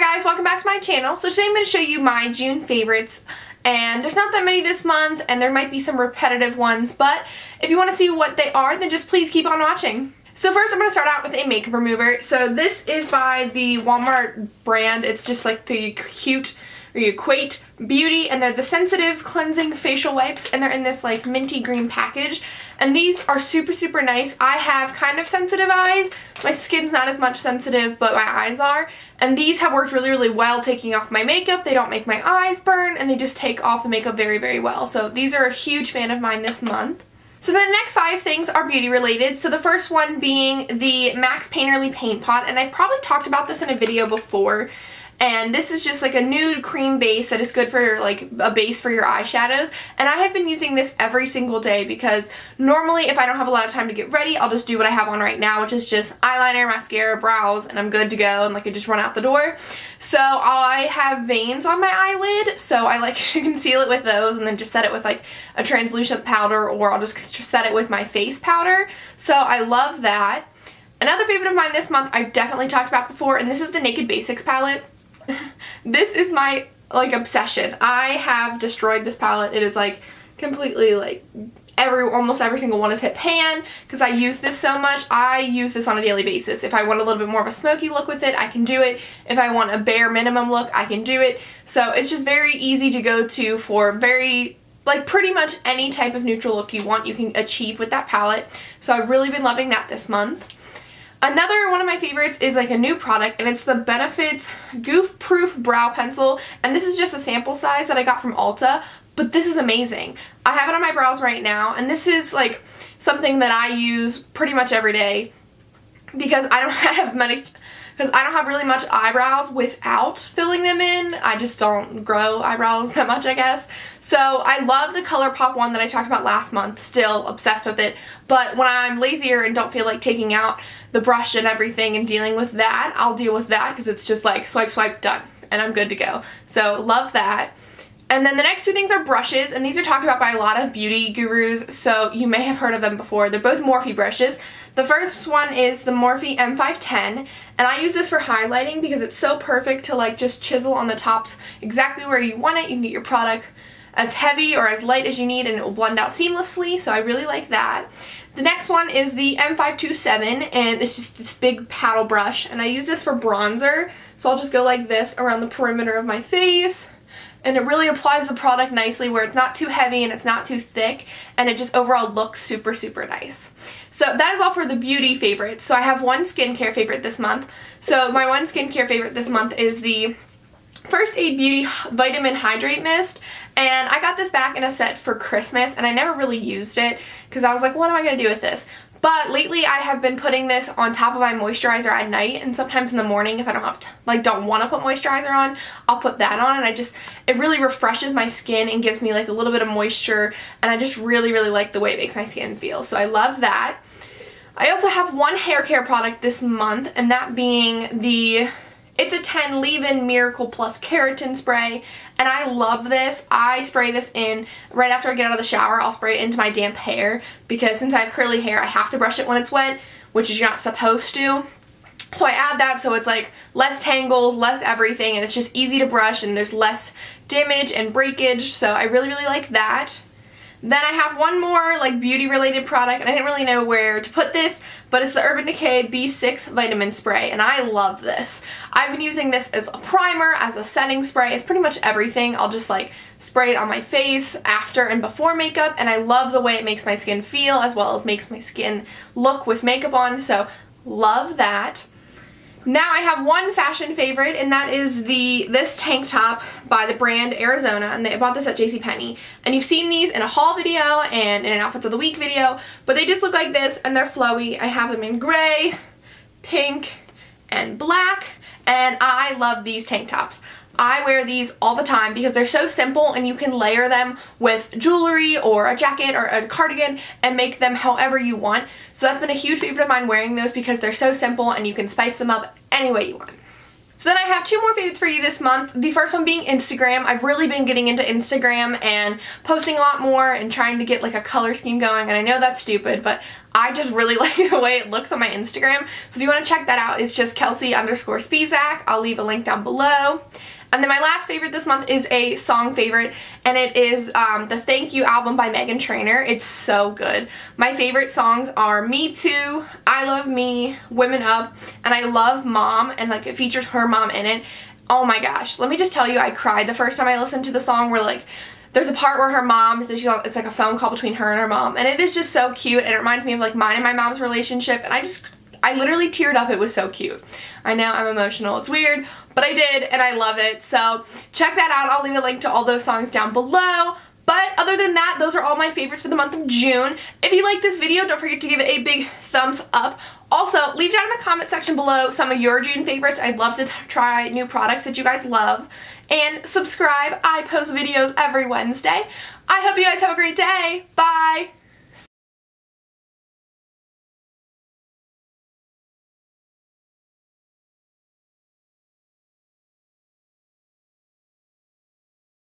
guys, welcome back to my channel. So today I'm going to show you my June favorites, and there's not that many this month and there might be some repetitive ones, but if you want to see what they are, then just please keep on watching. So first I'm going to start out with a makeup remover. So this is by the Walmart brand. It's just like the cute or Equate Beauty, and they're the sensitive cleansing facial wipes, and they're in this like minty green package, and these are super nice. I have kind of sensitive eyes. My skin's not as much sensitive, but my eyes are, and these have worked really well taking off my makeup. They don't make my eyes burn, and they just take off the makeup very well. So these are a huge fan of mine this month. So the next 5 things are beauty related. So the first one being the Max Painterly Paint Pot, and I've probably talked about this in a video before. And this is just like a nude cream base that is good for like a base for your eyeshadows. And I have been using this every single day because normally if I don't have a lot of time to get ready, I'll just do what I have on right now, which is just eyeliner, mascara, brows, and I'm good to go, and like I just run out the door. So I have veins on my eyelid, so I like to conceal it with those and then just set it with like a translucent powder, or I'll just set it with my face powder. So I love that. Another favorite of mine this month I've definitely talked about before, and this is the Naked Basics palette. This is my like obsession. I have destroyed this palette. It is like completely like almost every single one has hit pan because I use this so much. I use this on a daily basis. If I want a little bit more of a smoky look with it, I can do it. If I want a bare minimum look, I can do it. So it's just very easy to go to for like pretty much any type of neutral look you want, you can achieve with that palette. So I've really been loving that this month. Another one of my favorites is like a new product, and it's the Benefit Goof Proof Brow Pencil, and this is just a sample size that I got from Ulta, but this is amazing. I have it on my brows right now, and this is like something that I use pretty much every day because I don't have really much eyebrows without filling them in. I just don't grow eyebrows that much, I guess. So I love the ColourPop one that I talked about last month, still obsessed with it. But when I'm lazier and don't feel like taking out the brush and everything and dealing with that, I'll deal with that because it's just like swipe, done, and I'm good to go. So love that. And then the next 2 things are brushes, and these are talked about by a lot of beauty gurus, so you may have heard of them before. They're both Morphe brushes. The first one is the Morphe M510, and I use this for highlighting because it's so perfect to like just chisel on the tops exactly where you want it. You can get your product as heavy or as light as you need and it will blend out seamlessly, so I really like that. The next one is the M527, and it's just this big paddle brush, and I use this for bronzer, so I'll just go like this around the perimeter of my face, and it really applies the product nicely where it's not too heavy and it's not too thick, and it just overall looks super nice. So that is all for the beauty favorites. So I have one skincare favorite this month. So my one skincare favorite this month is the First Aid Beauty Vitamin Hydrate Mist, and I got this back in a set for Christmas, and I never really used it because I was like, what am I going to do with this? But lately I have been putting this on top of my moisturizer at night, and sometimes in the morning if I don't want to put moisturizer on, I'll put that on, and it really refreshes my skin and gives me like a little bit of moisture, and I just really like the way it makes my skin feel. So I love that. I also have one hair care product this month, and that being It's a 10 Leave-In Miracle Plus Keratin Spray, and I love this. I spray this in right after I get out of the shower. I'll spray it into my damp hair because since I have curly hair, I have to brush it when it's wet, which is you're not supposed to. So I add that so it's like less tangles, less everything, and it's just easy to brush, and there's less damage and breakage, so I really like that. Then I have one more like beauty related product, and I didn't really know where to put this, but it's the Urban Decay B6 Vitamin Spray, and I love this. I've been using this as a primer, as a setting spray, it's pretty much everything. I'll just like spray it on my face after and before makeup, and I love the way it makes my skin feel as well as makes my skin look with makeup on, so love that. Now I have one fashion favorite, and that is this tank top by the brand Arizona, and I bought this at JCPenney. And you've seen these in a haul video and in an outfits of the week video, but they just look like this and they're flowy. I have them in gray, pink, and black, and I love these tank tops. I wear these all the time because they're so simple, and you can layer them with jewelry or a jacket or a cardigan and make them however you want. So that's been a huge favorite of mine, wearing those, because they're so simple and you can spice them up any way you want. So then I have 2 more favorites for you this month. The first one being Instagram. I've really been getting into Instagram and posting a lot more and trying to get like a color scheme going, and I know that's stupid, but I just really like the way it looks on my Instagram. So if you want to check that out, it's just Kelsey_Spisak. I'll leave a link down below. And then my last favorite this month is a song favorite, and it is the Thank You album by Meghan Trainor. It's so good. My favorite songs are Me Too, I Love Me, Women Up, and I love Mom, and like it features her mom in it. Oh my gosh, let me just tell you, I cried the first time I listened to the song, where like there's a part where her mom, it's like a phone call between her and her mom, and it is just so cute, and it reminds me of like mine and my mom's relationship, and I literally teared up. It was so cute. I know I'm emotional. It's weird, but I did, and I love it. So check that out. I'll leave a link to all those songs down below. But other than that, those are all my favorites for the month of June. If you like this video, don't forget to give it a big thumbs up. Also, leave down in the comment section below some of your June favorites. I'd love to try new products that you guys love. And subscribe. I post videos every Wednesday. I hope you guys have a great day. Bye!